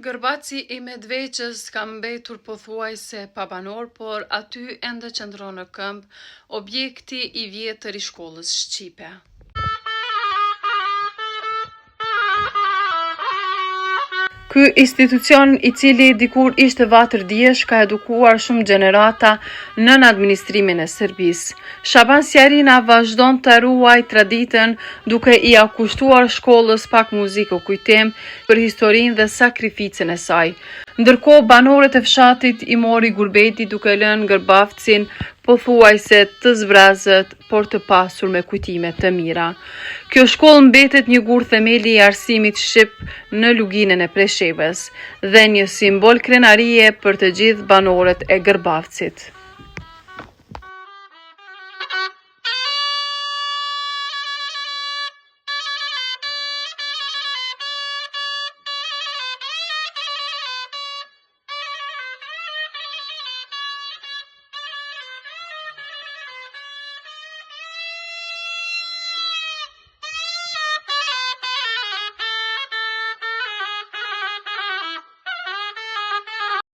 Gërbaci i Medveqës ka mbetur pothuajse pa banor, por aty ende qëndron në këmbë objekti i vjetër i shkollës shqipe. Ky institucion, i cili dikur ishte vatërdiesh, ka edukuar shumë gjenerata nën administrimin e Serbisë. Shaban Sjarina vazhdon të ruaj traditën duke i akushtuar shkollës pak muzikë kujtim për historinë dhe sakrificën e saj. Ndërkohë, banorët e fshatit i mori gurbeti duke lënë Gërbavcin pothuajse të zbrazët, por të pasur me kujtime të mira. Kjo shkollë mbetet një gur themeli i arsimit shqip në luginën e Preshevës dhe një simbol krenarie për të gjithë banorët e Gërbavcit.